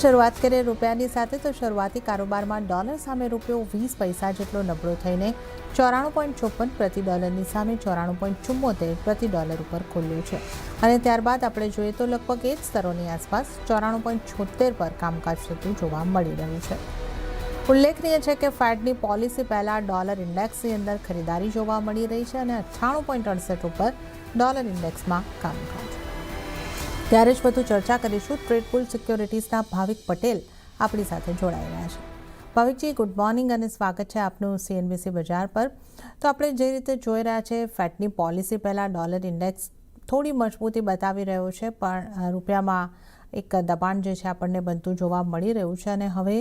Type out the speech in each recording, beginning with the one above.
શરૂઆત કરીએ રૂપિયાની સાથે તો શરૂઆતી કારોબારમાં ડોલર સામે રૂપિયો 20 પૈસા જેટલો નબળો થઈને 94.54 પ્રતિ ડોલરની સામે 94.74 પ્રતિ ડોલર ઉપર ખુલ્યો છે અને ત્યારબાદ આપણે જોઈએ તો લગભગ એ જ સ્તરોની આસપાસ 94.76 પર કામકાજ થતું જોવા મળી રહ્યું છે। ઉલ્લેખનીય છે કે ફેડની પોલિસી પહેલાં ડોલર ઇન્ડેક્સની અંદર ખરીદારી જોવા મળી રહી છે અને 98.68 ઉપર ડોલર ઇન્ડેક્સમાં કામકાજ। ત્યારે જ વધુ ચર્ચા કરીશું ટ્રેડપુલ સિક્યોરિટીઝના ભાવિક પટેલ આપણી સાથે જોડાઈ રહ્યા છે। ભાવિકજી, ગુડ મોર્નિંગ અને સ્વાગત છે આપનું CNBC બજાર પર। તો આપણે જે રીતે જોઈ રહ્યા છે ફેડની પોલિસી પહેલાં ડોલર ઇન્ડેક્સ થોડી મજબૂતી બતાવી રહ્યો છે, પણ રૂપિયામાં એક દબાણ જે છે આપણને બનતું જોવા મળી રહ્યું છે અને હવે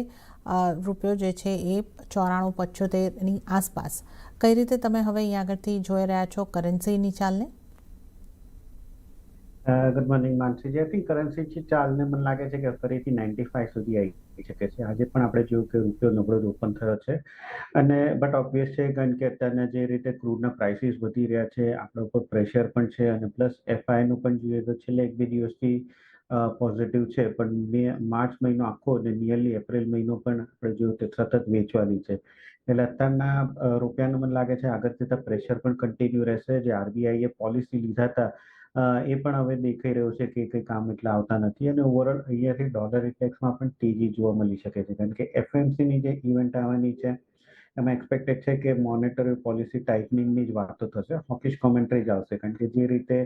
રૂપિયો જે છે એ 94.75ની આસપાસ। કઈ રીતે તમે હવે અહીંયા આગળથી જોઈ રહ્યા છો કરન્સીની ચાલને? Good morning Mansiji. I think currency ચાલને મને લાગે છે કે ફરીથી 95 સુધી આવી શકે છે। આજે પણ આપણે જોયું કે રૂપિયો નબળો જ ઓપન થયો છે અને બટ ઓબ્વિયસ છે કારણ કે અત્યારના જે રીતે ક્રૂડના પ્રાઇસીસ વધી રહ્યા છે આપણા ઉપર પ્રેશર પણ છે અને પ્લસ FIનું પણ જોઈએ તો છેલ્લે 1-2 દિવસથી પોઝિટિવ છે, પણ માર્ચ મહિનો આખો અને નિયરલી એપ્રિલ મહિનો પણ આપણે જોયું કે સતત વેચવાની છે। એટલે અત્યારના રૂપિયાનું મને લાગે છે આગળ જતાં પ્રેશર પણ કન્ટિન્યુ રહેશે। જે RBIએ પોલિસી લીધા હતા એ પણ હવે દેખાઈ રહ્યું છે કે કંઈ કામ એટલા આવતા નથી અને ઓવરઓલ અહીંયાથી ડોલર ઇન્ડેક્સમાં પણ તેજી જોવા મળી શકે છે કારણ કે FMCની જે ઇવેન્ટ આવવાની છે એમાં એક્સપેક્ટેડ છે કે મોનેટરી પોલિસી ટાઇટનિંગની જ વાતો થશે, હોકિશ કોમેન્ટ્રી જ આવશે કારણ કે જે રીતે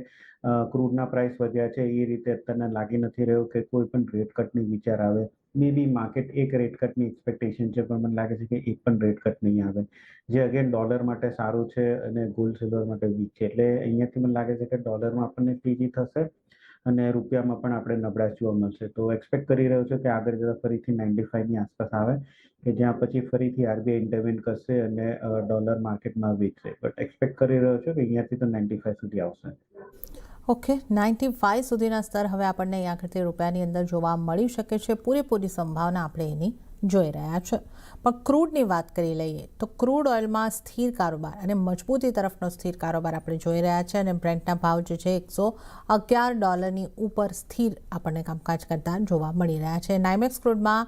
ક્રૂડના પ્રાઇસ વધ્યા છે એ રીતે અત્યારના લાગી નથી રહ્યું કે કોઈ પણ રેટ કટની વિચાર આવે। મે બી માર્કેટ એક રેટ કટની એક્સપેક્ટેશન છે, પણ મને લાગે છે કે એક પણ રેટ કટ નહીં આવે, જે અગેન ડોલર માટે સારું છે અને ગોલ્ડ સિલ્વર માટે વીક છે। એટલે અહીંયાથી મને લાગે છે કે ડોલરમાં આપણને તેજી થશે અને રૂપિયામાં પણ આપણે નબળાશ જોવા મળશે। તો એક્સપેક્ટ કરી રહ્યો છું કે આગળ જતા ફરીથી 95ની આસપાસ આવે કે જ્યાં પછી ફરીથી RBI ઇન્ટરવેન કરશે અને ડોલર માર્કેટમાં વેચશે, બટ એક્સપેક્ટ કરી રહ્યો છું કે અહીંયાથી તો 95 સુધી આવશે। ઓકે, 95 સુધીના સ્તર હવે આપણને અહીંયા આગળથી રૂપિયાની અંદર જોવા મળી શકે છે। પૂરેપૂરી સંભાવના આપણે એની જોઈ રહ્યા છે। પણ ક્રૂડની વાત કરી લઈએ તો ક્રૂડ ઓઇલમાં સ્થિર કારોબાર અને મજબૂતી તરફનો સ્થિર કારોબાર આપણે જોઈ રહ્યા છે અને બ્રેન્ટના ભાવ જે છે $111 ઉપર સ્થિર આપણને કામકાજ કરતા જોવા મળી રહ્યા છે। નાઇમેક્સ ક્રૂડમાં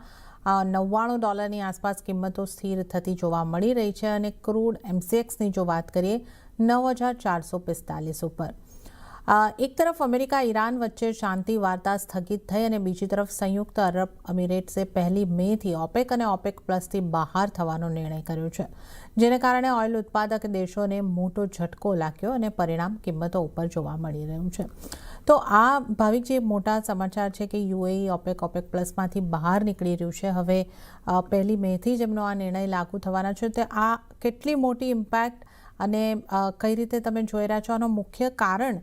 $99 આસપાસ કિંમતો સ્થિર થતી જોવા મળી રહી છે અને ક્રૂડ MCXની જો વાત કરીએ 9445 ઉપર। એક તરફ અમેરિકા ઈરાન વચ્ચે શાંતિ વાર્તા સ્થગિત થઈ અને બીજી તરફ સંયુક્ત અરબ અમીરેટ્સે 1 મેથી OPEC અને OPEC પ્લસથી બહાર થવાનો નિર્ણય કર્યો છે, જેને કારણે ઓઇલ ઉત્પાદક દેશોને મોટો ઝટકો લાગ્યો અને પરિણામ કિંમતો ઉપર જોવા મળી રહ્યું છે। તો આ ભાવિક જે મોટા સમાચાર છે કે UAE OPEC પ્લસમાંથી બહાર નીકળી રહ્યું છે, હવે 1 મેથી જ એમનો આ નિર્ણય લાગુ થવાના છે। તો આ કેટલી મોટી ઇમ્પેક્ટ અને કઈ રીતે તમે જોઈ રહ્યા છો? આનો મુખ્ય કારણ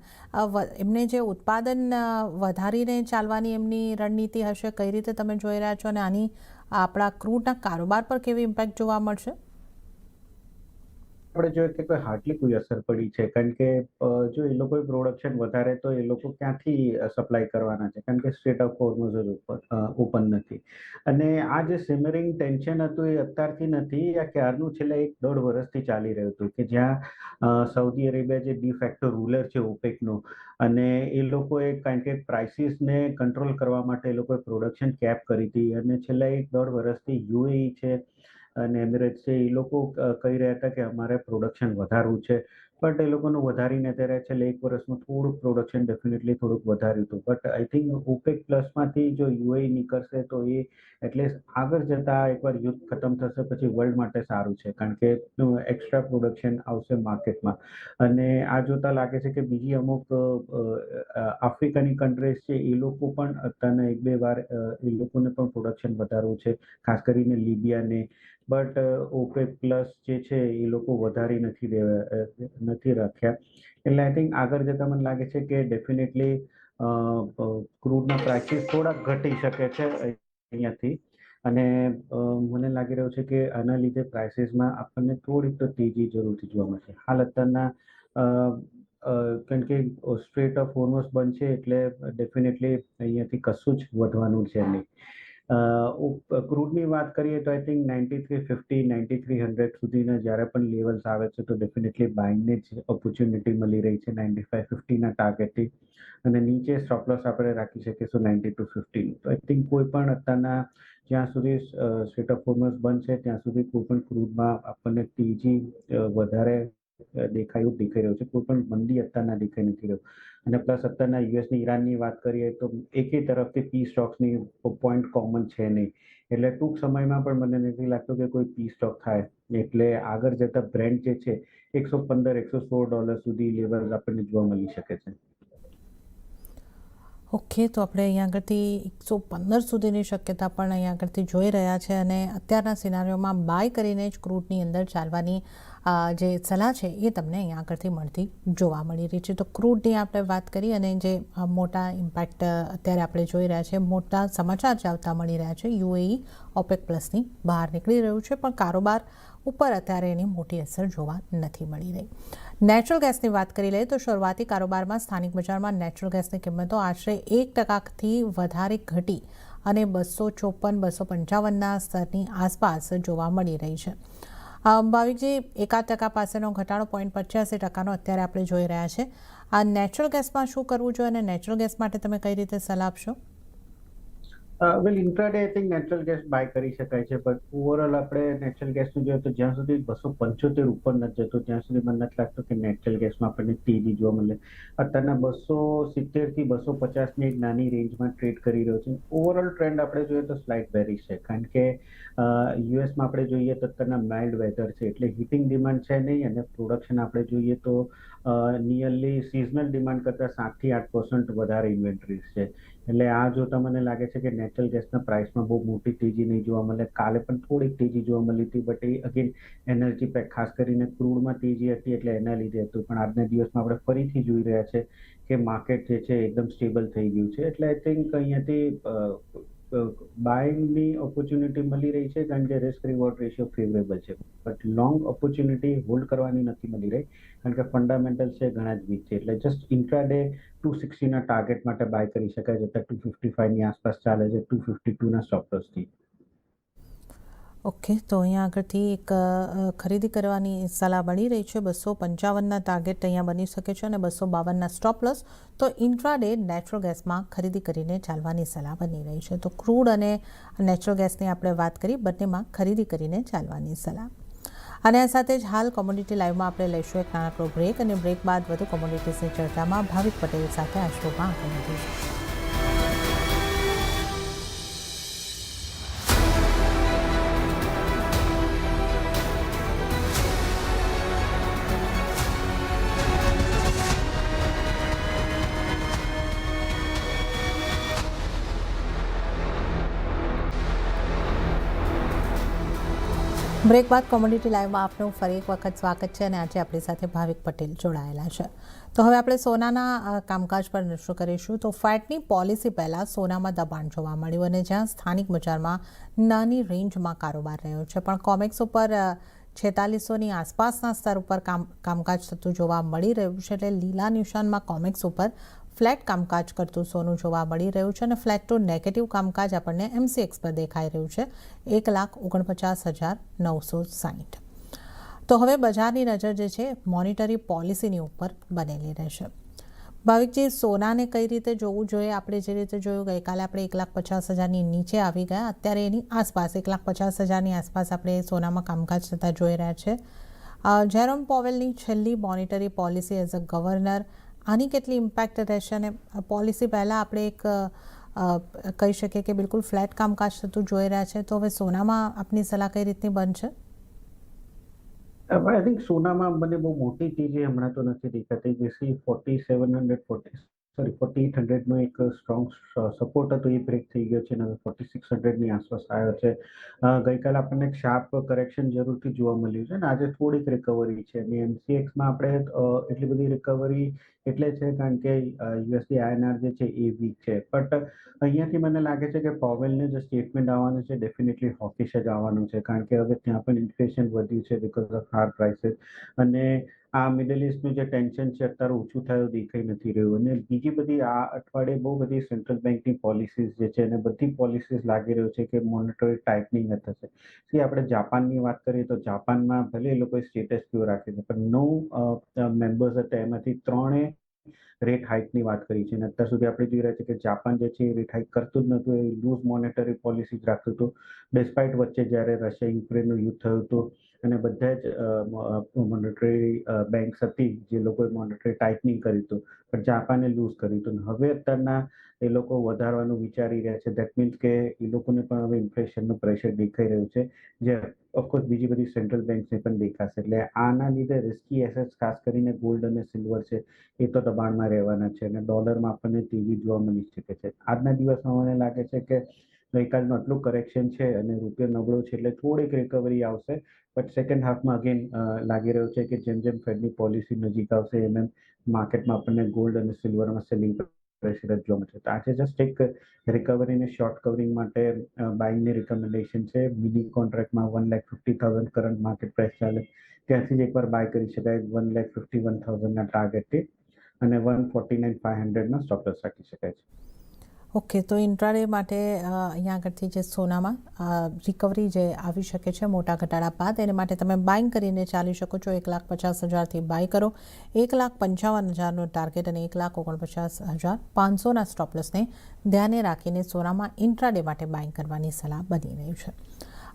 એમને જે ઉત્પાદન વધારીને ચાલવાની એમની રણનીતિ હશે, કઈ રીતે તમે જોઈ રહ્યા છો અને આની આપણા ક્રૂડના કારોબાર પર કેવી ઇમ્પેક્ટ જોવા મળશે? આપણે જોઈએ કે કોઈ હાર્ડલી કોઈ અસર પડી છે કારણ કે જો એ લોકોએ પ્રોડક્શન વધારે તો એ લોકો ક્યાંથી સપ્લાય કરવાના છે કારણ કે સ્ટ્રેટ ઓફ હોર્મુઝ જ ઓપન નથી અને આ જે સિમરિંગ ટેન્શન હતું એ અત્યારથી નથી, આ ક્યારનું છેલ્લા 1-1.5 વર્ષથી ચાલી રહ્યું હતું કે જ્યાં સાઉદી અરેબિયા જે ડી ફેક્ટો રૂલર છે ઓપેકનું અને એ લોકોએ કારણ કે પ્રાઇસીસને કંટ્રોલ કરવા માટે એ લોકોએ પ્રોડક્શન કેપ કરી હતી અને છેલ્લા 1-1.5 વર્ષથી UAE છે અને એમિરેટ્સ છે એ લોકો કહી રહ્યા હતા કે અમારે પ્રોડક્શન વધારવું છે, બટ એ લોકોનું વધારીને અત્યારે છેલ્લે 1 વર્ષમાં થોડુંક પ્રોડક્શન ડેફિનેટલી થોડુંક વધાર્યું હતું, બટ આઈ થિંક OPEC પ્લસમાંથી જો UAE નીકળશે તો એ એટલીસ્ટ આગળ જતા એકવાર યુદ્ધ ખતમ થશે પછી વર્લ્ડ માટે સારું છે કારણ કે એક્સ્ટ્રા પ્રોડક્શન આવશે માર્કેટમાં અને આ જોતા લાગે છે કે બીજી અમુક આફ્રિકાની કન્ટ્રીઝ છે એ લોકો પણ અત્યારના 1-2 વાર એ લોકોને પણ પ્રોડક્શન વધારવું છે, ખાસ કરીને લીબિયાને, બટ OPEC પ્લસ જે છે એ લોકો વધારી નથી રાખ્યા। એટલે આઈ થિંક આગળ જતાં મને લાગે છે કે ડેફિનેટલી ક્રૂડના પ્રાઇસીસ થોડાક ઘટી શકે છે અહીંયાથી અને મને લાગી રહ્યું છે કે આના લીધે પ્રાઇસીસમાં આપણને થોડીક તો તેજી જરૂરથી જોવા મળશે। હાલ અત્યારના કારણ કે સ્ટ્રેટ ઓફ હોર્મુઝ બંધ છે એટલે ડેફિનેટલી અહીંયાથી કશું જ વધવાનું છે નહીં ક્રૂડની વાત કરીએ તો આઈ થિંક 9350 9300 સુધીના જ્યારે પણ લેવલ્સ આવે છે તો ડેફિનેટલી બાઇંગની જ ઓપોર્ચ્યુનિટી મળી રહી છે 9550ના ટાર્ગેટથી, અને નીચે સ્ટોપ લોસ આપણે રાખી શકીશું 9250. તો આઈ થિંક કોઈ પણ અત્યારના જ્યાં સુધી સ્ટેટ ઓફ હોર્મઝ બંધ છે ત્યાં સુધી કોઈ પણ ક્રૂડમાં આપણને તેજી વધારે દેખાઈ રહ્યું છે. કોઈ પણ મંદી અત્યારના દેખાઈ નથી રહ્યું. અને પ્લસ અત્યારના યુએસની ઈરાનની વાત કરીએ તો એકેય તરફથી પી સ્ટોક્સની પોઈન્ટ કોમન છે નહીં, એટલે ટૂંક સમયમાં પણ મને નથી લાગતું કે કોઈ પી સ્ટોક થાય. એટલે આગળ જતા બ્રેન્ટ જે છે $115-116 સુધી લેવલ આપણને જોવા મળી શકે છે. ઓકે, તો આપણે અહીંયા આગળથી 115 સુધીની શક્યતા પણ અહીંયા આગળથી જોઈ રહ્યા છે, અને અત્યારના સિનારીઓમાં બાય કરીને જ ક્રૂડની અંદર ચાલવાની જે સલાહ છે એ તમને અહીંયા આગળથી મળતી જોવા મળી રહી છે. તો ક્રૂડની આપણે વાત કરી, અને જે મોટા ઇમ્પેક્ટ અત્યારે આપણે જોઈ રહ્યા છે, મોટા સમાચાર જે આવતા મળી રહ્યા છે, યુએઈ ઓપેક પ્લસની બહાર નીકળી રહ્યું છે, પણ કારોબાર ઉપર અત્યારે એની મોટી અસર જોવા નથી મળી રહી. નેચરલ ગેસની વાત કરી લઈએ તો શરૂઆતી કારોબારમાં સ્થાનિક બજારમાં નેચરલ ગેસની કિંમતો આશરે 1%થી વધારે ઘટી અને 254-255ના સ્તરની આસપાસ જોવા મળી રહી છે. ભાવિકજી, 1% પાસેનો ઘટાડો 0.85%નો અત્યારે આપણે જોઈ રહ્યા છે. આ નેચરલ ગેસમાં શું કરવું જોઈએ, અને નેચરલ ગેસ માટે તમે કઈ રીતે સલાહ આપશો? Well, intraday I think natural gas buy કરી શકાય છે, બટ ઓવરઓલ આપણે નેચરલ ગેસનું જોઈએ તો જ્યાં સુધી 275 ઉપર નથી જતો ત્યાં સુધી મને નથી લાગતું કે નેચરલ ગેસમાં આપણને તેજી જોવા મળે. અત્યારના 270થી 250ની એક નાની રેન્જમાં ટ્રેડ કરી રહ્યો છે. ઓવરઓલ ટ્રેન્ડ આપણે જોઈએ તો સ્લાઇટ બેરિશ છે, કારણ કે યુએસમાં આપણે જોઈએ તો અત્યારના માઇલ્ડ વેધર છે, એટલે હીટિંગ ડિમાન્ડ છે નહીં, અને પ્રોડક્શન આપણે જોઈએ તો નિયરલી સિઝનલ ડિમાન્ડ કરતાં 7થી 8% વધારે ઇન્વેન્ટરીઝ છે. એટલે આ જોતા મને લાગે છે કે નેચરલ ગેસના પ્રાઇસમાં બહુ મોટી તેજી નહીં જોવા મળે. કાલે પણ થોડીક તેજી જોવા મળી હતી, but A again energy pack ખાસ કરીને ક્રૂડમાં તેજી હતી એટલે એના લીધે હતું. પણ આજના દિવસમાં આપણે ફરીથી જોઈ રહ્યા છે કે માર્કેટ જે છે એકદમ સ્ટેબલ થઈ ગયું છે. એટલે આઈ થિંક અહીંયાથી બાઇંગની ઓપોર્ચ્યુનિટી મળી રહી છે, કારણ કે રિસ્ક રિવોર્ડ રેશિયો ફેવરેબલ છે. બટ લોંગ ઓપોર્ચ્યુનિટી હોલ્ડ કરવાની નથી મળી રહી, કારણ કે ફંડામેન્ટલ છે ઘણા જ વીક છે. એટલે જસ્ટ ઇન્ટ્રાડે 260ના ટાર્ગેટ માટે બાય કરી શકાય છે. 255ની આસપાસ ચાલે છે 252ના સ્ટોપ લોસથી. ઓકે, તો અહીંયા આગળથી એક ખરીદી કરવાની સલાહ મળી રહી છે. 255ના ટાર્ગેટ અહીંયા બની શકે છે, અને 252ના સ્ટોપ લોસ. તો ઇન્ટ્રાડે નેચરલ ગેસમાં ખરીદી કરીને ચાલવાની સલાહ બની રહી છે. તો ક્રૂડ અને નેચરલ ગેસની આપણે વાત કરી, બંનેમાં ખરીદી કરીને ચાલવાની સલાહ. અને આ સાથે જ હાલ કોમોડિટી લાઈવમાં આપણે લઈશું એક નાનકડો બ્રેક, અને બ્રેક બાદ વધુ કોમોડિટીઝની ચર્ચામાં ભાવિક પટેલ સાથે આ શોમાં આપણે મળીશું. બ્રેક બાદ કોમોડિટી લાઈવમાં આપનું ફરી એક વખત સ્વાગત છે, અને આજે આપણી સાથે ભાવિક પટેલ જોડાયેલા છે. તો હવે આપણે સોનાના કામકાજ પર નજર કરીશું. તો ફેડની પોલિસી પહેલાં સોનામાં દબાણ જોવા મળ્યું, અને જ્યાં સ્થાનિક બજારમાં નાની રેન્જમાં કારોબાર રહ્યો છે, પણ કોમેક્સ ઉપર 4600ની આસપાસના સ્તર ઉપર કામકાજ થતું જોવા મળી રહ્યું છે. એટલે લીલા નિશાનમાં કોમેક્સ ઉપર ફ્લેટ કામકાજ કરતું સોનું જોવા મળી રહ્યું છે, અને ફ્લેટ ટુ નેગેટિવ કામકાજ આપણને એમસીએક્સ પર દેખાઈ રહ્યું છે 1,49,960. તો હવે બજારની નજર જે છે મોનિટરી પોલિસીની ઉપર બનેલી રહેશે. ભાવિકજી, સોનાને કઈ રીતે જોવું જોઈએ? આપણે જે રીતે જોયું, ગઈકાલે આપણે 1,50,000ની નીચે આવી ગયા, અત્યારે એની આસપાસ 1,50,000ની આસપાસ આપણે સોનામાં કામકાજ થતા જોઈ રહ્યા છે. જેરોમ પોવેલની છેલ્લી monetary policy as a governor, આની કેટલી ઇમ્પેક્ટ રહેશે? અને પોલિસી પહેલાં આપણે એક કહી શકીએ કે બિલકુલ ફ્લેટ કામકાજ થતું જોઈ રહ્યા છે, તો હવે સોનામાં આપની સલાહ કઈ રીતની બનશે? આઈ થિંક સોનામાં મને બહુ મોટી તેજી હમણાં તો નથી દેખાતી. જેસી 4800નો એક સ્ટ્રોંગ સપોર્ટ હતો, એ બ્રેક થઈ ગયો છે, અને 4600ની આસપાસ આવ્યો છે. ગઈકાલે આપણને એક શાર્પ કરેક્શન જરૂરથી જોવા મળ્યું છે, અને આજે થોડીક રિકવરી છે. અને એમસીએક્સમાં આપણે એટલી બધી રિકવરી એટલે છે કારણ કે યુએસડી આઈએનઆર જે છે એ વીક છે. બટ અહીંયાથી મને લાગે છે કે પોવેલને જે સ્ટેટમેન્ટ આવવાનું છે ડેફિનેટલી હોકિશ જ આવવાનું છે, કારણ કે હવે ત્યાં પણ ઇન્ફ્લેશન વધ્યું છે બીકોઝ ઓફ હાર્ડ પ્રાઇસીસ. અને આ મિડલ ઈસ્ટનું જે ટેન્શન છે અત્યારે ઓછું થયું દેખાઈ નથી રહ્યું. અને બીજી બધી આ અઠવાડિયે બહુ બધી સેન્ટ્રલ બેંકની પોલિસીઝ જે છે અને બધી પોલિસીઝ લાગી રહ્યું છે કે મોનેટરી ટાઇટનિંગ જ થશે. આપણે જાપાનની વાત કરીએ તો જાપાનમાં ભલે એ લોકોએ સ્ટેટસ ક્વો રાખે છે પણ 9 મેમ્બર્સ હતા એમાંથી 3એ રેટ હાઇકની વાત કરી છે અને અત્યાર સુધી આપણે જોઈ રહ્યા છીએ કે જાપાન જે છે એ રેટ હાઇક કરતું જ નતું, એ લૂઝ મોનેટરી પોલિસી જ રાખતું હતું. ડેસ્પાઇટ વચ્ચે જ્યારે રશિયા યુક્રેનનું યુદ્ધ થયું હતું અને બધા જ મોનેટરી બેંક્સ હતી જે લોકોએ મોનેટરી ટાઇટનિંગ કર્યું હતું પણ જાપાને લૂઝ કર્યું હતું. હવે અત્યારના એ લોકો વધારવાનું વિચારી રહ્યા છે. દેટ મીન્સ કે એ લોકોને પણ હવે ઇન્ફ્લેશનનું પ્રેશર દેખાઈ રહ્યું છે, જે ઓફકોર્સ બીજી બધી સેન્ટ્રલ બેંક્સને પણ દેખાશે. એટલે આના લીધે રિસ્કી એસેટ્સ ખાસ કરીને ગોલ્ડ અને સિલ્વર છે એ તો દબાણમાં રહેવાના છે અને ડોલરમાં આપણને તેજી જોવા મળી શકે છે. આજના દિવસમાં મને લાગે છે કે ગઈકાલનું આટલું કરેક્શન છે અને રૂપિયો નબળો છે એટલે થોડીક રિકવરી આવશે. બટ સેકન્ડ હાફમાં અગેન લાગી રહ્યું છે કે જેમ જેમ ફેડની પોલિસી નજીક આવશે એમ એમ માર્કેટમાં આપણને ગોલ્ડ અને સિલ્વરમાં સેલિંગ પ્રેશર જ જોવા મળશે. તો આજે જસ્ટ એક રિકવરી અને શોર્ટ કવરિંગ માટે બાઇંગની રિકમેન્ડેશન છે. મિની કોન્ટ્રાક્ટમાં 1,50,000 કરંટ માર્કેટ પ્રાઇસ ચાલે ત્યાંથી જ એકવાર બાય કરી શકાય 1,51,000ના ટાર્ગેટથી અને 149,500ના સ્ટોપ લોસ રાખી શકાય છે. ઓકે, તો ઇન્ટ્રાડે માટે અહીંયા આગળથી જે સોનામાં રિકવરી જે આવી શકે છે મોટા ઘટાડા બાદ, એને માટે તમે બાઇંગ કરીને ચાલી શકો છો. 1,50,000થી બાય કરો, 1,55,000નો ટાર્ગેટ અને 1,49,500ના સ્ટોપ લોસને ધ્યાને રાખીને સોનામાં ઇન્ટ્રાડે માટે બાઇંગ કરવાની સલાહ બની રહી છે.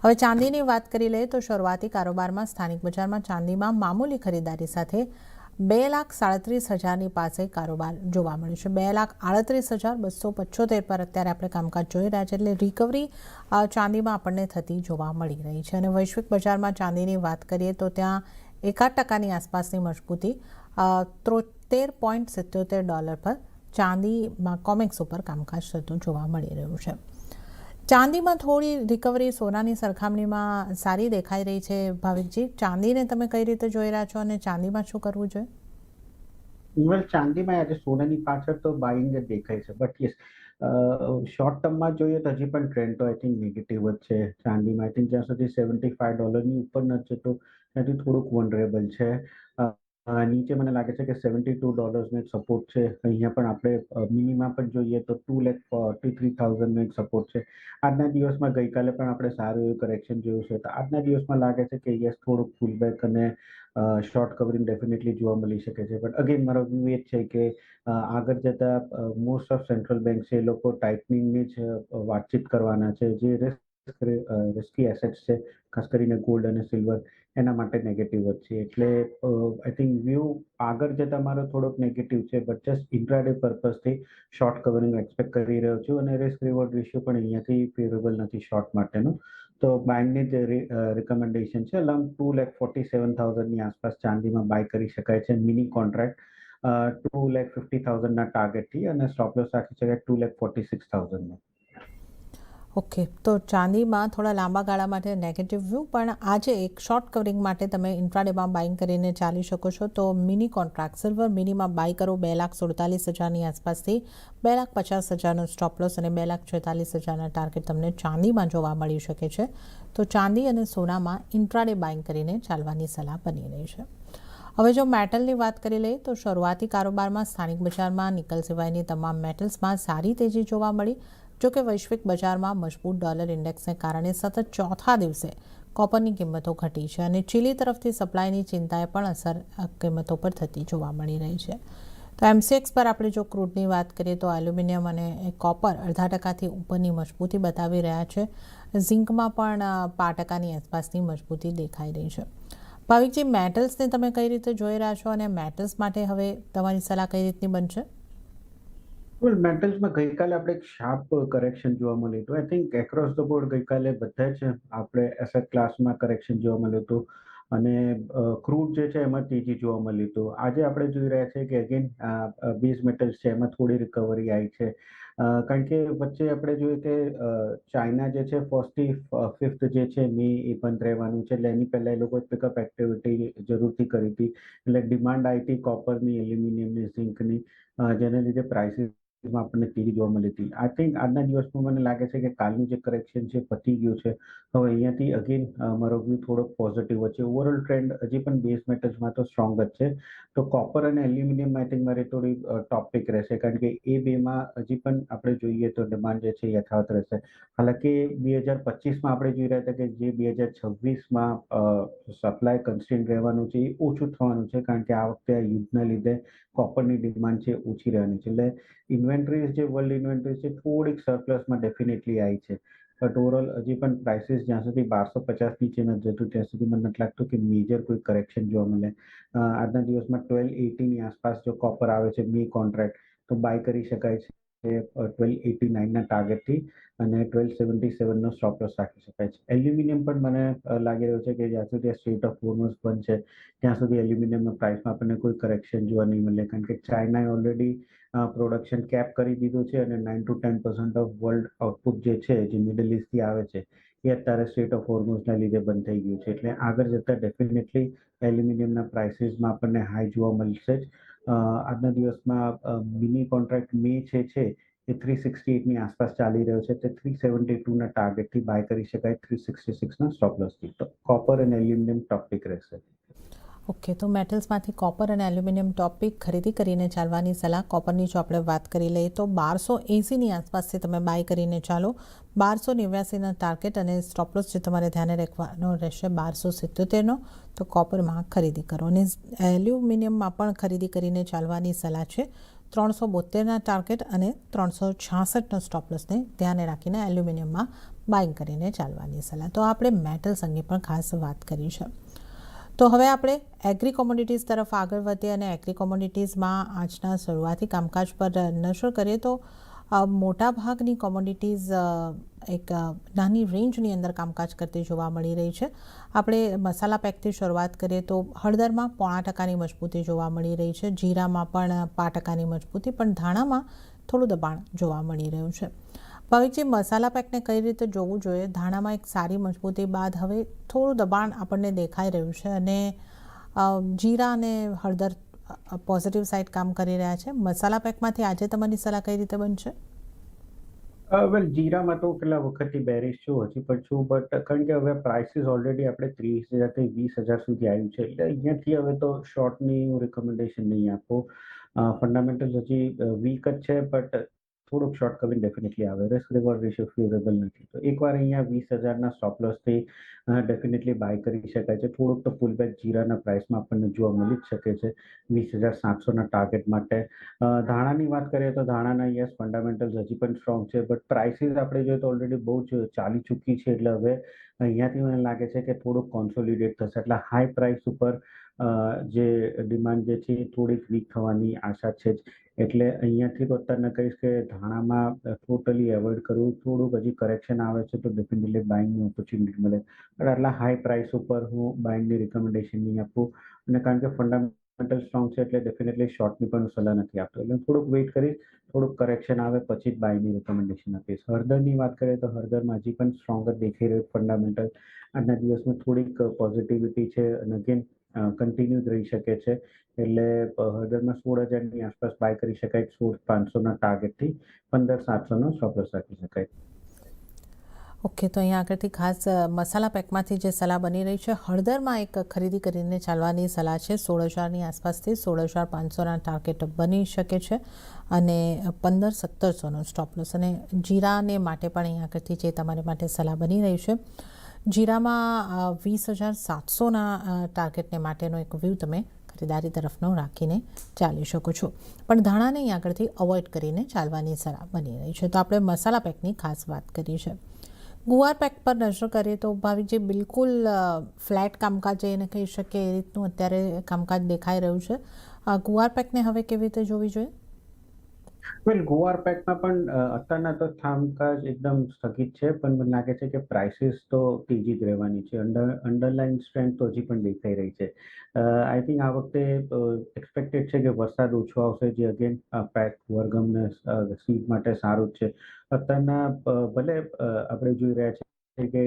હવે ચાંદીની વાત કરી લઈએ તો શરૂઆતી કારોબારમાં સ્થાનિક બજારમાં ચાંદીમાં મામૂલી ખરીદારી સાથે 2,37,000ની પાસે કારોબાર જોવા મળ્યો છે. 2,38,275 પર અત્યારે આપણે કામકાજ જોઈ રહ્યા છીએ. એટલે રિકવરી ચાંદીમાં આપણને થતી જોવા મળી રહી છે. અને વૈશ્વિક બજારમાં ચાંદીની વાત કરીએ તો ત્યાં 1% આસપાસની મજબૂતી, $73.77 પર ચાંદીમાં કોમેક્સ ઉપર કામકાજ થતું જોવા મળી રહ્યું છે. ચાંદીમાં થોડી રિકવરી સોનાની સરખામણીમાં સારી દેખાઈ રહી છે. ભાવિકજી, ચાંદીને તમે કઈ રીતે જોઈ રહ્યા છો અને ચાંદીમાં શું કરવું જોઈએ? વેલ, ચાંદીમાં આજે સોનાની પાછળ તો બાઇંગ જ દેખાય છે. બટ યસ, શોર્ટ ટર્મમાં જોઈએ તો હજી પણ ટ્રેન્ડ તો આઈ થિંક નેગેટિવ જ છે ચાંદીમાં. આઈ થિંક જ્યાં સુધી $75ની ઉપર નથી જતો ત્યાંથી થોડુંક વનરેબલ છે. નીચે મને લાગે છે કે $72નો એક સપોર્ટ છે. અહીંયા પણ આપણે મિનિમમ પણ જોઈએ તો 2,43,000નો એક સપોર્ટ છે. આજના દિવસમાં ગઈકાલે પણ આપણે સારું એવું કરેક્શન જોયું છે. તો આજના દિવસમાં લાગે છે કે યસ, થોડુંક પુલબેક અને શોર્ટ કવરિંગ ડેફિનેટલી જોવા મળી શકે છે. બટ અગેન મારો વ્યૂ એ જ છે કે આગળ જતા મોસ્ટ ઓફ સેન્ટ્રલ બેંક છે એ લોકો ટાઇટનિંગની જ વાતચીત કરવાના છે. જે રિસ્કી એસેટ્સ છે ખાસ કરીને ગોલ્ડ અને સિલ્વર એના માટે નેગેટિવ જ છે. એટલે આઈ થિંક વ્યૂ આગળ જતા મારો થોડોક નેગેટિવ છે. બટ જસ્ટ ઇન્ટ્રાડે પર્પઝથી શોર્ટ કવરિંગ એક્સપેક્ટ કરી રહ્યો છું અને રિસ્ક રિવોર્ડ રેશિયો પણ અહીંયાથી ફેવરેબલ નથી શોર્ટ માટેનું. તો બાઇંગની જે રિકમેન્ડેશન છે અરાઉન્ડ 2,47,000ની આસપાસ ચાંદીમાં બાય કરી શકાય છે મિની કોન્ટ્રાક્ટ 2,50,000ના ટાર્ગેટથી અને સ્ટોપ લોસ રાખી શકાય 2,46,000નો. ઓકે, તો ચાંદીમાં થોડા લાંબા ગાળા માટે નેગેટિવ વ્યૂ, પણ આજે એક શોર્ટ કવરિંગ માટે તમે ઇન્ટ્રાડેમાં બાઇંગ કરીને ચાલી શકો છો. તો મિની કોન્ટ્રાક્ટ સિલ્વર મિનિમાં બાય કરો 2,47,000ની આસપાસથી 2,50,000નો સ્ટોપ લોસ અને 2,46,000ના ટાર્ગેટ તમને ચાંદીમાં જોવા મળી શકે છે. તો ચાંદી અને સોનામાં ઇન્ટ્રાડે બાઇંગ કરીને ચાલવાની સલાહ બની રહી છે. હવે જો મેટલની વાત કરી લઈએ તો શરૂઆતી કારોબારમાં સ્થાનિક બજારમાં નિકલ સિવાયની તમામ મેટલ્સમાં સારી તેજી જોવા મળી. જોકે વૈશ્વિક બજારમાં મજબૂત ડોલર ઇન્ડેક્સને કારણે સતત ચોથા દિવસે કોપરની કિંમતો ઘટી છે અને ચીલી તરફથી સપ્લાયની ચિંતાએ પણ અસર કિંમતો પર થતી જોવા મળી રહી છે. તો એમસીએક્સ પર આપણે જો ક્રૂડની વાત કરીએ તો એલ્યુમિનિયમ અને કોપર 0.5% ઉપરની મજબૂતી બતાવી રહ્યા છે. ઝિંકમાં પણ 5%ની આસપાસની મજબૂતી દેખાઈ રહી છે. ભાવિકજી, મેટલ્સને તમે કઈ રીતે જોઈ રહ્યા છો અને મેટલ્સ માટે હવે તમારી સલાહ કઈ રીતની બનશે? વેલ, મેટલ્સમાં ગઈકાલે આપણે એક શાર્પ કરેક્શન જોવા મળ્યું હતું. I think across the board ગઈકાલે બધા જ આપણે એસેટ ક્લાસમાં કરેક્શન જોવા મળ્યું હતું અને ક્રૂડ જે છે એમાં તેજી જોવા મળ્યું હતું. આજે આપણે જોઈ રહ્યા છીએ કે અગેન બેઝ મેટલ્સ છે એમાં થોડી રિકવરી આવી છે. કારણ કે વચ્ચે આપણે જોયું કે ચાઇના જે છે 1st થી 5th જે છે મે એ બંધ રહેવાનું છે. એટલે એની પહેલા એ લોકોએ પિકઅપ એક્ટિવિટી જરૂરથી કરી હતી. એટલે ડિમાન્ડ આવી હતી કોપરની, એલ્યુમિનિયમની, ઝિંકની, જેને લીધે પ્રાઇસીસ માં આપણને તેજી જોવા મળી હતી. આઈ થિંક આજના દિવસમાં મને લાગે છે કે કાલનું જે કરેક્શન છે પતી ગયું છે. હવે અહીંયાથી અગેન મારો વ્યૂ થોડોક પોઝિટિવ છે. ઓવરઓલ ટ્રેન્ડ હજી પણ બેઝ મેટલ્સમાં તો સ્ટ્રોંગ જ છે. તો કોપર અને એલ્યુમિનિયમ આઈ થિંક મારી થોડી ટોપ પિક રહેશે, કારણ કે એ બેમાં હજી પણ આપણે જોઈએ તો ડિમાન્ડ જે છે યથાવત રહેશે. હાલાકી 2025માં આપણે જોઈ રહ્યા હતા કે જે 2026માં સપ્લાય કન્સ્ટ્રેન્ટ રહેવાનું છે એ ઓછું થવાનું છે, કારણ કે આ વખતે આ યુદ્ધના લીધે કોપરની ડિમાન્ડ છે ઓછી રહેવાની છે. એટલે ઇન્વેન્ટરીઝ જે વર્લ્ડ ઇન્વેન્ટરીઝ છે થોડીક સરપ્લસમાં ડેફિનેટલી આવી છે. બટ ઓવરઓલ હજી પણ પ્રાઇસીસ જ્યાં સુધી 1250 નીચે નથી જતું ત્યાં સુધી મને નથી લાગતું કે મેજર કોઈ કરેક્શન જોવા મળે. આજના દિવસમાં 1280ની આસપાસ જો કોપર આવે છે મે કોન્ટ્રાક્ટ, તો બાય કરી શકાય છે 1289ના ટાર્ગેટથી, અને 1277નો સ્ટોપ લોસ રાખી શકાય છે. એલ્યુમિનિયમ પણ મને લાગી રહ્યું છે કે જ્યાં સુધી સ્ટ્રેટ ઓફ હોર્મુઝ બંધ છે ત્યાં સુધી એલ્યુમિનિયમના પ્રાઇસમાં આપણને કોઈ કરેક્શન જોવા નહીં મળે, કારણ કે ચાઇનાએ ઓલરેડી પ્રોડક્શન કેપ કરી દીધું છે અને 9 to 10% ઓફ વર્લ્ડ આઉટપુટ જે છે જે મિડલ ઇસ્ટથી આવે છે એ અત્યારે સ્ટ્રેટ ઓફ હોર્મુઝના લીધે બંધ થઈ ગયું છે. એટલે આગળ જતાં ડેફિનેટલી એલ્યુમિનિયમના પ્રાઇસીસમાં આપણને હાઈ જોવા મળશે જ. આજના દિવસમાં મિની કોન્ટ્રાક્ટ મે છે એ 368ની આસપાસ ચાલી રહ્યો છે, તે 372ના ટાર્ગેટથી બાય કરી શકાય 366ના સ્ટોપ લોસથી. તો કોપર અને એલ્યુમિનિયમ ટોપ પિક રહેશે. ઓકે, તો મેટલ્સમાંથી કોપર અને એલ્યુમિનિયમ ટોપિક ખરીદી કરીને ચાલવાની સલાહ. કોપરની જો આપણે વાત કરી લઈએ તો 1280ની આસપાસથી તમે બાય કરીને ચાલો. 1289ના ટાર્ગેટ અને સ્ટોપ લોસ જે તમારે ધ્યાને રાખવાનો રહેશે 1277નો, તો કોપરમાં ખરીદી કરો. અને એલ્યુમિનિયમમાં પણ ખરીદી કરીને ચાલવાની સલાહ છે. 372ના ટાર્ગેટ અને 366નો સ્ટોપ લોસને ધ્યાને રાખીને એલ્યુમિનિયમમાં બાઇંગ કરીને ચાલવાની સલાહ. તો આપણે મેટલ્સ અંગે પણ ખાસ વાત કરી છે. તો હવે આપણે એગ્રી કોમોડિટીઝ તરફ આગળ વધીએ અને એગ્રી કોમોડિટીઝમાં આજના શરૂઆતી કામકાજ પર નજર કરીએ તો મોટાભાગની કોમોડિટીઝ એક નાની રેન્જની અંદર કામકાજ કરતી જોવા મળી રહી છે. આપણે મસાલા પેકથી શરૂઆત કરીએ તો હળદરમાં 0.5% મજબૂતી જોવા મળી રહી છે. જીરામાં પણ 0.5% મજબૂતી, પણ ધાણામાં થોડું દબાણ જોવા મળી રહ્યું છે. ભાવિકજી, મસાલા પેકને કઈ રીતે જોવું જોઈએ? ધાણામાં એક સારી મજબૂતી બાદ હવે થોડું દબાણ આપણને દેખાઈ રહ્યું છે અને જીરા અને હળદર પોઝિટિવ સાઇડ કામ કરી રહ્યા છે. મસાલા પેકમાંથી આજે તમારી સલાહ કઈ રીતે બનશે? વેલ, જીરામાં તો કેટલા વખતથી બેરિશ છું, હજી પણ છું, બટ કારણ કે હવે પ્રાઇસીસ ઓલરેડી આપણે 30,000થી 20,000 સુધી આવ્યું છે, એટલે અહીંયાથી હવે તો શોર્ટની હું રિકમેન્ડેશન નહીં આપું. ફંડામેન્ટલ હજી વીક જ છે, બટ થોડુંક શોર્ટ કવિંગ ડેફિનેટલી આવે. રિસ્ક રિવોર્ડ રેશિયો ફેવરેબલ નથી, તો એકવાર અહીંયા 20,000ના સ્ટોપ લોસથી ડેફિનેટલી બાય કરી શકાય છે. થોડુંક તો પુલબેક જીરાના પ્રાઇસમાં આપણને જોવા મળી જ શકે છે 20,700ના ટાર્ગેટ માટે. ધાણાની વાત કરીએ તો ધાણાના યસ ફંડામેન્ટલ્સ હજી પણ સ્ટ્રોંગ છે, બટ પ્રાઇસીસ આપણે જોઈએ તો ઓલરેડી બહુ જ ચાલી ચૂકી છે, એટલે હવે અહીંયાથી મને લાગે છે કે થોડુંક કોન્સોલિડેટ થશે. એટલે હાઈ પ્રાઇસ ઉપર જે ડિમાન્ડ જે છે એ થોડીક વીક થવાની આશા છે જ. એટલે અહીંયાથી તો અત્યારે કહીશ કે ધાણામાં ટોટલી એવોઇડ કરવું. થોડુંક હજી કરેક્શન આવે છે તો ડેફિનેટલી બાઇંગની ઓપોર્ચ્યુનિટી મળે, પણ આટલા હાઈ પ્રાઇસ ઉપર હું બાઇંગની રિકમેન્ડેશન નહીં આપું. અને કારણ કે ફંડામેન્ટલ સ્ટ્રોંગ છે એટલે ડેફિનેટલી શોર્ટની પણ સલાહ નથી આપતો. એટલે થોડુંક વેઇટ કરીશ, થોડુંક કરેક્શન આવે પછી જ બાયની રિકમેન્ડેશન આપીશ. હળદરની વાત કરીએ તો હળદરમાં હજી પણ સ્ટ્રોંગ જ દેખાઈ રહ્યું ફંડામેન્ટલ. આજના દિવસમાં થોડીક પોઝિટિવિટી છે અને અગેન કન્ટિન્યુ રહી શકે છે. એટલે હળદરમાં 16,000ની આસપાસ બાય કરી શકાય 16,500ના ટાર્ગેટથી 15,700નો સ્ટોપ લોસ રાખી શકાય. ઓકે, તો અહીંયા આગળથી ખાસ મસાલા પેકમાંથી જે સલાહ બની રહી છે, હળદરમાં એક ખરીદી કરીને ચાલવાની સલાહ છે. 16,000ની આસપાસથી 16,500ના ટાર્ગેટ બની શકે છે અને 15,700નો સ્ટોપ લોસ. અને જીરાને માટે પણ અહીંયા આગળથી જે તમારી માટે સલાહ બની રહી છે, જીરામાં 20,700ના ટાર્ગેટને માટેનો એક વ્યૂ તમે ખરીદારી તરફનો રાખીને ચાલી શકો છો. પણ ધાણાને અહીં આગળથી અવોઇડ કરીને ચાલવાની સલાહ બની રહી છે. તો આપણે મસાલા પેકની ખાસ વાત કરી છે. ગુવાર પેક પર નજર કરીએ તો ભાવિકજી બિલકુલ ફ્લેટ કામકાજ એને કહી શકીએ એ રીતનું અત્યારે કામકાજ દેખાઈ રહ્યું છે. ગુવાર પેકને હવે કેવી રીતે જોવી જોઈએ? વેલ, ગુવાર પેકમાં પણ અત્યારના તો કામકાજ એકદમ સ્થગિત છે, પણ મને લાગે છે કે પ્રાઇસીસ તો તેજી જ રહેવાની છે. અંડરલાઇન સ્ટ્રેન્થ તો હજી પણ દેખાઈ રહી છે. આઈ થિંક આ વખતે એક્સપેક્ટેડ છે કે વરસાદ ઓછો આવશે, જે અગેન પેક વરગમને સીડ માટે સારું જ છે. અત્યારના ભલે આપણે જોઈ રહ્યા છીએ છે કે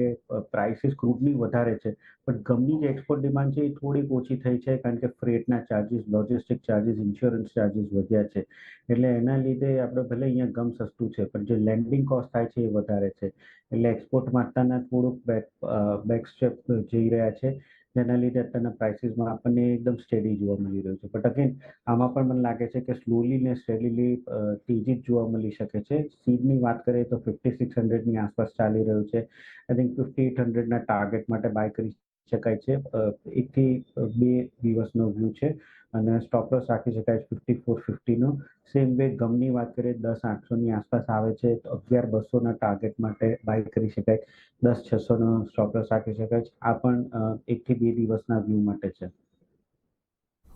પ્રાઇસીસ ક્રૂડની વધારે છે, પણ ગમની જે એક્સપોર્ટ ડિમાન્ડ છે એ થોડીક ઓછી થઈ છે, કારણ કે ફ્રેટના charges, logistic charges, insurance charges વધ્યા છે. એટલે એના લીધે આપણે ભલે અહીંયા ગમ સસ્તું છે, પણ જે લેન્ડિંગ કોસ્ટ થાય છે એ વધારે છે. એટલે એક્સપોર્ટ માટેના થોડુંક બેકસ્ટેપ જઈ રહ્યા છે, જેના લીધે અત્યારના પ્રાઇસીસમાં આપણને એકદમ સ્ટેડી જોવા મળી રહ્યું છે. બટ અગેન આમાં પણ મને લાગે છે કે સ્લોલી ને સ્ટેડીલી તેજી જ જોવા મળી શકે છે. સીડની વાત કરીએ તો 5600ની આસપાસ ચાલી રહ્યું છે. આઈ થિંક 5800ના ટાર્ગેટ માટે બાય કરી શકાય છે. 1 થી 2 દિવસનો વ્યૂ છે અને સ્ટોપ લોસ રાખી શકાય 5450નો. સેમ વે ગમની વાત કરીએ 10800ની આસપાસ આવે છે, તો 11200ના ટાર્ગેટ માટે બાય કરી શકાય. 10600નો સ્ટોપ લોસ રાખી શકાય છે. આ પણ 1 થી 2 દિવસના વ્યૂ માટે છે.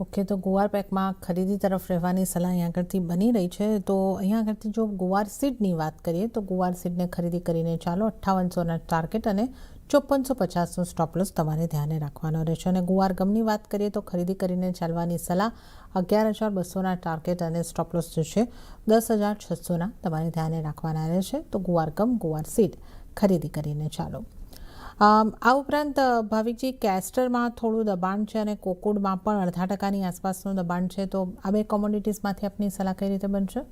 ઓકે, તો ગુવાર પેકમાં ખરીદી તરફ રહેવાની સલાહ અહીંયા આગળથી બની રહી છે. તો અહીંયા આગળથી જો ગુવાર સીડની વાત કરીએ તો ગુવાર સીડને ખરીદી કરીને ચાલો 5800ના ટાર્ગેટ અને 5450નો સ્ટોપ લોસ તમારે ધ્યાને રાખવાનો રહેશે. અને ગુવાર ગમની વાત કરીએ તો ખરીદી કરીને ચાલવાની સલાહ 11200ના ટાર્ગેટ અને સ્ટોપ લોસ જે છે 10600ના તમારે ધ્યાને રાખવાના રહેશે. તો ગુવાર ગમ, ગુવાર સીડ ખરીદી કરીને ચાલો. આ ઉપરાંત ભાવિકજી, કેસ્ટરમાં થોડું દબાણ છે અને કોકોડમાં પણ 0.5% આસપાસનું દબાણ છે. તો આ બે કોમોડિટીઝમાંથી આપની સલાહ કઈ રીતે બનશે?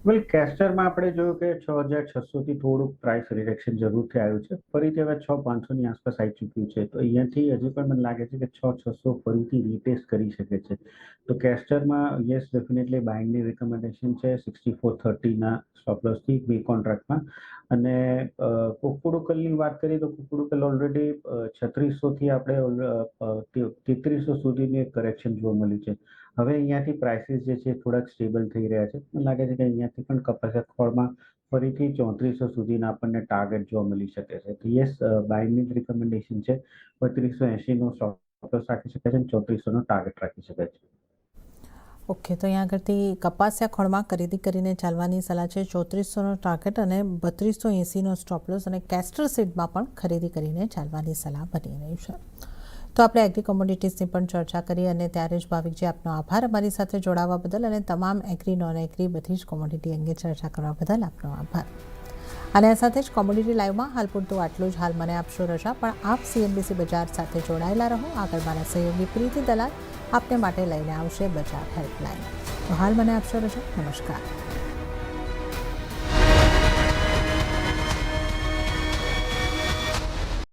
વેલ, કેસ્ટરમાં આપણે જોયું કે 6600થી થોડુંક પ્રાઇસ રિડક્શન જરૂરથી આવ્યું છે. ફરીથી હવે 6500ની આસપાસ આવી ચૂક્યું છે. તો અહીંયાથી હજી પણ મને લાગે છે કે 6600 ફરીથી રીટેસ્ટ કરી શકે છે. તો કેસ્ટરમાં યસ, ડેફિનેટલી બાઇંગની રિકમેન્ડેશન છે 6430ના સ્ટોપ લોસથી બે કોન્ટ્રાક્ટમાં. અને કુકુડુકલની વાત કરીએ તો કુકુડુકલ ઓલરેડી 3600થી આપણે 3300 સુધીની એક કરેક્શન જોવા મળ્યું છે. હવે અહીંયાથી પ્રાઇસીસ જે છે થોડાક સ્ટેબલ થઈ રહ્યા છે. મને લાગે છે કે અહીંયાથી પણ કપાસિયા ખોળમાં ફરીથી 3400 સુધીના આપણને ટાર્ગેટ જોવા મળી શકે છે. તો યસ, બાયની જ રિકમેન્ડેશન છે. 3280નો સ્ટોપ લોસ રાખી શકાય છે અને 3400નો ટાર્ગેટ રાખી શકાય છે. ઓકે, તો અહીંયા આગળથી કપાસિયા ખોળમાં ખરીદી કરીને ચાલવાની સલાહ છે. 3400નો ટાર્ગેટ અને 3280નો સ્ટોપ લોસ, અને કેસ્ટર સીડમાં પણ ખરીદી કરીને ચાલવાની સલાહ બની રહી છે. તો આપણે એગ્રી કોમોડિટીઝની પણ ચર્ચા કરી અને ત્યારે જ ભાવિકજી, આપનો આભાર અમારી સાથે જોડાવા બદલ, અને તમામ એગ્રી, નોન એગ્રી બધી જ કોમોડિટી અંગે ચર્ચા કરવા બદલ આપનો આભાર. અને આ સાથે જ કોમોડિટી લાઈવમાં હાલ પૂરતું આટલું જ. હાલ મને આપશો રજા, પણ આપ CNBC બજાર સાથે જોડાયેલા રહો. આગળ મારા સહયોગી પ્રીતિ દલાલ આપને માટે લઈને આવશે બજાર હેલ્પલાઇન. તો હાલ મને આપશો રજા. નમસ્કાર.